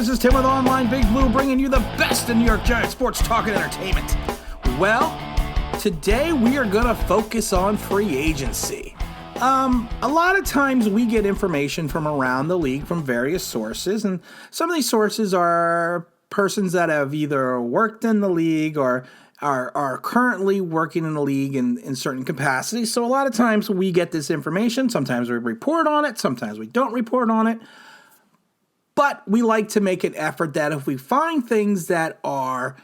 This is Tim with Online Big Blue, bringing you the best in New York Giants sports talk and entertainment. Well, today we are going to focus on free agency. A lot of times we get information from around the league from various sources, and some of these sources are persons that have either worked in the league or are currently working in the league in certain capacities. So a lot of times we get this information. Sometimes we report on it. Sometimes we don't report on it. But we like to make an effort that if we find things that are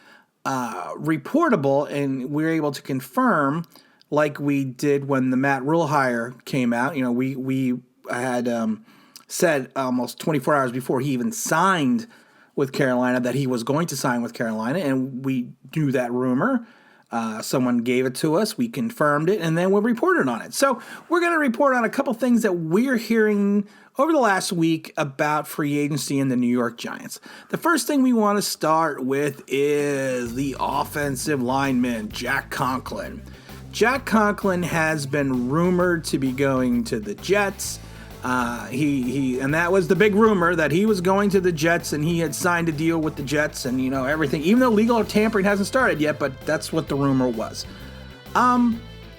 reportable and we're able to confirm, like we did when the Matt Rule hire came out, we had said almost 24 hours before he even signed with Carolina that he was going to sign with Carolina, and we knew that rumor. Someone gave it to us, we confirmed it, and then we reported on it. So we're going to report on a couple things that we're hearing over the last week about free agency in the New York Giants. The first thing we want to start with is the offensive lineman, Jack Conklin. Jack Conklin has been rumored to be going to the Jets. And that was the big rumor, that he was going to the Jets and he had signed a deal with the Jets and, everything, even though legal tampering hasn't started yet, but that's what the rumor was.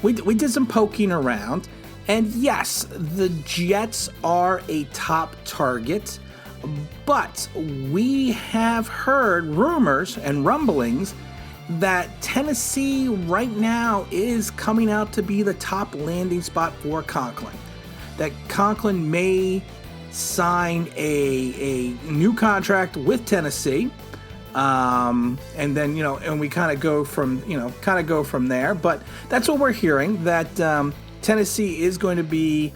We did some poking around, and yes, the Jets are a top target, but we have heard rumors and rumblings that Tennessee right now is coming out to be the top landing spot for Conklin. That Conklin may sign a new contract with Tennessee, and then and we kind of go from there. But that's what we're hearing, that Tennessee is going to be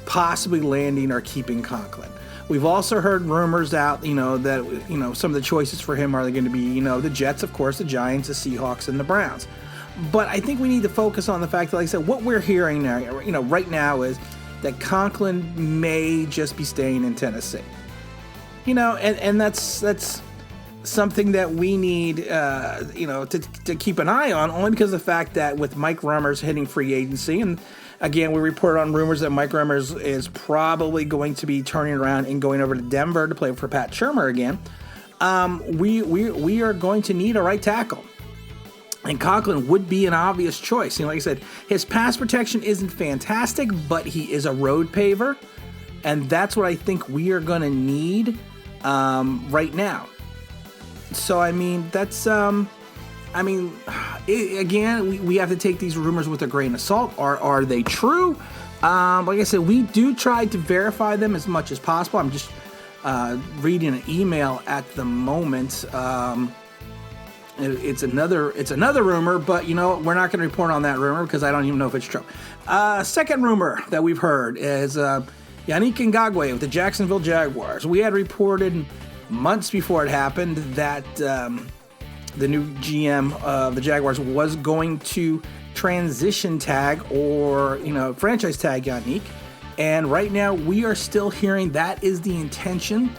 possibly landing or keeping Conklin. We've also heard rumors out, that some of the choices for him are going to be the Jets, of course, the Giants, the Seahawks, and the Browns. But I think we need to focus on the fact that, like I said, what we're hearing now, right now is that Conklin may just be staying in Tennessee. And that's something that we need, to keep an eye on, only because of the fact that with Mike Remmers hitting free agency, and again, we report on rumors that Mike Remmers is probably going to be turning around and going over to Denver to play for Pat Shurmur again. We are going to need a right tackle. And Conklin would be an obvious choice. Like I said, his pass protection isn't fantastic, but he is a road paver. And that's what I think we are going to need right now. So, that's... again, we have to take these rumors with a grain of salt. Are they true? Like I said, we do try to verify them as much as possible. I'm just reading an email at the moment. It's another rumor, but we're not going to report on that rumor because I don't even know if it's true. Second rumor that we've heard is Yannick Ngakoue with the Jacksonville Jaguars. We had reported months before it happened that the new GM of the Jaguars was going to transition tag or franchise tag Yannick, and right now we are still hearing that is the intention.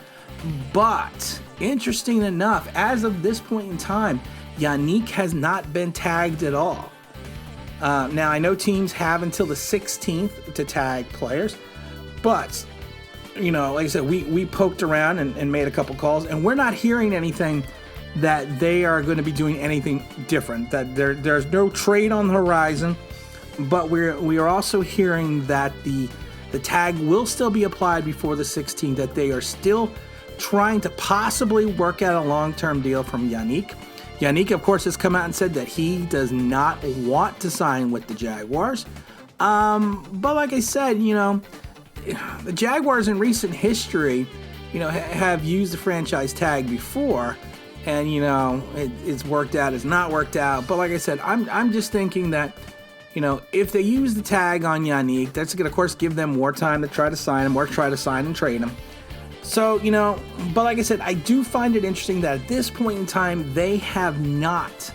But interesting enough, as of this point in time, Yannick has not been tagged at all. Now, I know teams have until the 16th to tag players, but, like I said, we poked around and made a couple calls, and we're not hearing anything that they are going to be doing anything different, that there's no trade on the horizon, but we are also hearing that the tag will still be applied before the 16th, that they are still trying to possibly work out a long-term deal from Yannick. Yannick, of course, has come out and said that he does not want to sign with the Jaguars. But like I said, the Jaguars in recent history, have used the franchise tag before, and it's worked out, it's not worked out. But like I said, I'm just thinking that if they use the tag on Yannick, that's going to, of course, give them more time to try to sign him or try to sign and trade him. So, but like I said, I do find it interesting that at this point in time, they have not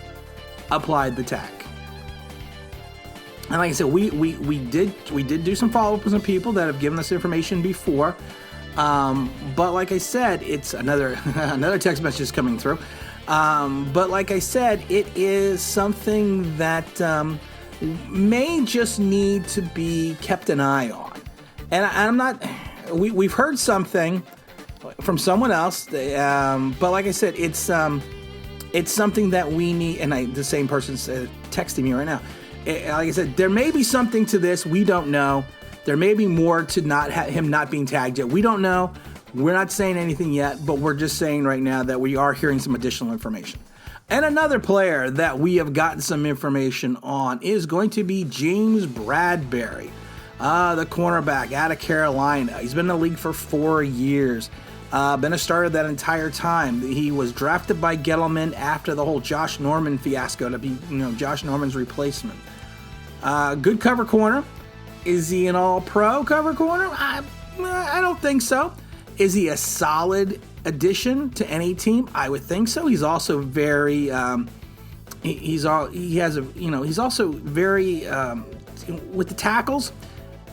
applied the tag. And like I said, we did do some follow-up with some people that have given us information before. But like I said, it's another text message coming through. But like I said, it is something that may just need to be kept an eye on. And I'm not. We've heard something from someone else. But like I said, it's something that we need. And the same person's texting me right now. Like I said, there may be something to this. We don't know. There may be more to him not being tagged yet. We don't know. We're not saying anything yet, but we're just saying right now that we are hearing some additional information. And another player that we have gotten some information on is going to be James Bradberry, the cornerback out of Carolina. He's been in the league for 4 years, been a starter that entire time. He was drafted by Gettleman after the whole Josh Norman fiasco to be, Josh Norman's replacement. Good cover corner. Is he an all-pro cover corner? I don't think so. Is he a solid addition to any team? I would think so. He's also very he's also very with the tackles.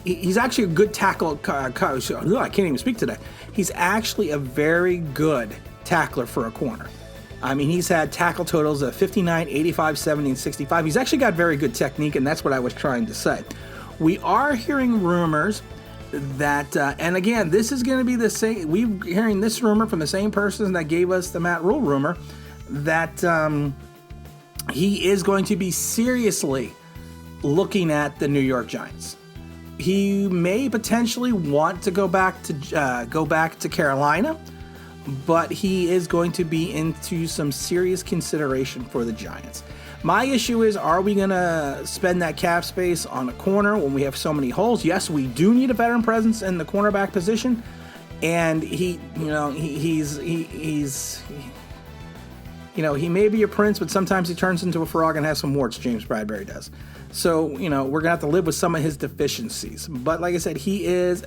He's actually a good tackle coach. I can't even speak today. He's actually a very good tackler for a corner. I mean, he's had tackle totals of 59, 85, 70, and 65. He's actually got very good technique, and that's what I was trying to say. We are hearing rumors that, and again, this is going to be the same. We're hearing this rumor from the same person that gave us the Matt Rule rumor, that he is going to be seriously looking at the New York Giants. He may potentially want to go back to Carolina, but he is going to be into some serious consideration for the Giants. My issue is, are we going to spend that cap space on a corner when we have so many holes? Yes, we do need a veteran presence in the cornerback position, and he may be a prince, but sometimes he turns into a frog and has some warts. James Bradberry does. So, we're going to have to live with some of his deficiencies. But like I said, he is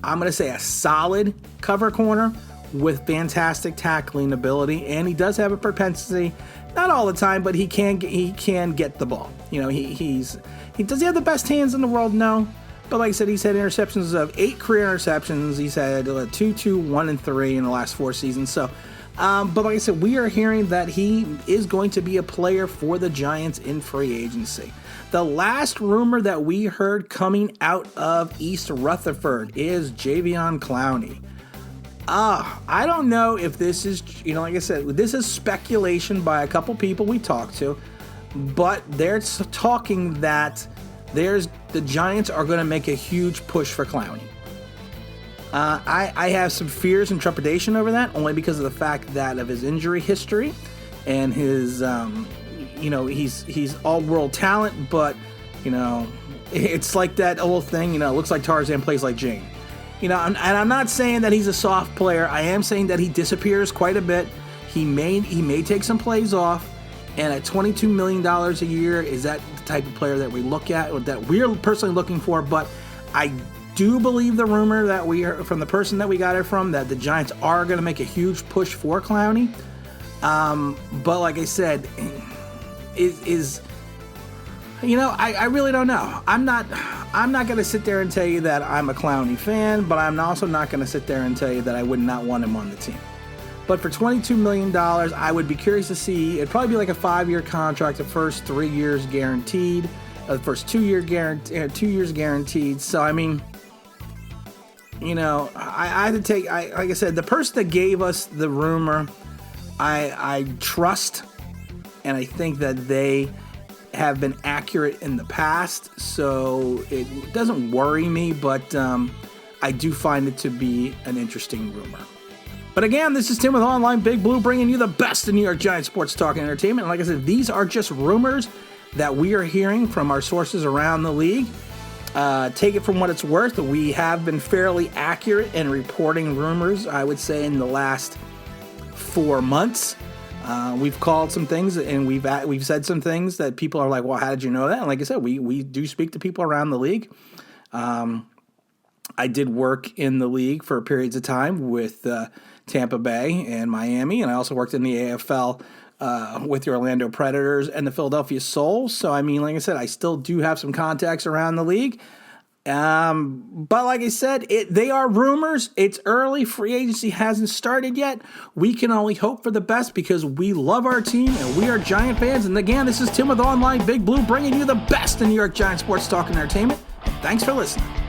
I'm going to say a solid cover corner with fantastic tackling ability, and he does have a propensity, not all the time, but he can get the ball. Does he have the best hands in the world? No. But like I said, he's had interceptions of 8 career interceptions. He's had 2, 1, and 3 in the last 4 seasons. So, but like I said, we are hearing that he is going to be a player for the Giants in free agency. The last rumor that we heard coming out of East Rutherford is Jadeveon Clowney. I don't know if this is, like I said, this is speculation by a couple people we talked to, but they're talking that the Giants are going to make a huge push for Clowney. I have some fears and trepidation over that, only because of the fact that of his injury history and his, he's all-world talent, but, it's like that old thing, looks like Tarzan, plays like Jane. And I'm not saying that he's a soft player. I am saying that he disappears quite a bit. He may take some plays off, and at $22 million a year, is that the type of player that we look at, or that we're personally looking for? But I do believe the rumor that we heard from the person that we got it from, that the Giants are going to make a huge push for Clowney. But like I said, I really don't know. I'm not going to sit there and tell you that I'm a Clowney fan, but I'm also not going to sit there and tell you that I would not want him on the team. But for $22 million, I would be curious to see. It'd probably be like a 5-year contract, the first 3 years guaranteed, the first 2 years guaranteed. So, I mean, I had to take, like I said, the person that gave us the rumor, I trust, and I think that they have been accurate in the past, so it doesn't worry me, but I do find it to be an interesting rumor. But again, this is Tim with Online Big Blue, bringing you the best in New York Giants sports talk and entertainment. And like I said, these are just rumors that we are hearing from our sources around the league. Take it from what it's worth. We have been fairly accurate in reporting rumors, I would say, in the last 4 months. We've called some things, and we've said some things that people are like, well, how did you know that? And like I said, we do speak to people around the league. I did work in the league for periods of time with Tampa Bay and Miami, and I also worked in the AFL with the Orlando Predators and the Philadelphia Soul. So, I mean, like I said, I still do have some contacts around the league. But like I said, they are rumors. It's early. Free agency hasn't started yet. We can only hope for the best because we love our team and we are Giant fans. And again, this is Tim with Online Big Blue, bringing you the best in New York Giants sports talk and entertainment. Thanks for listening.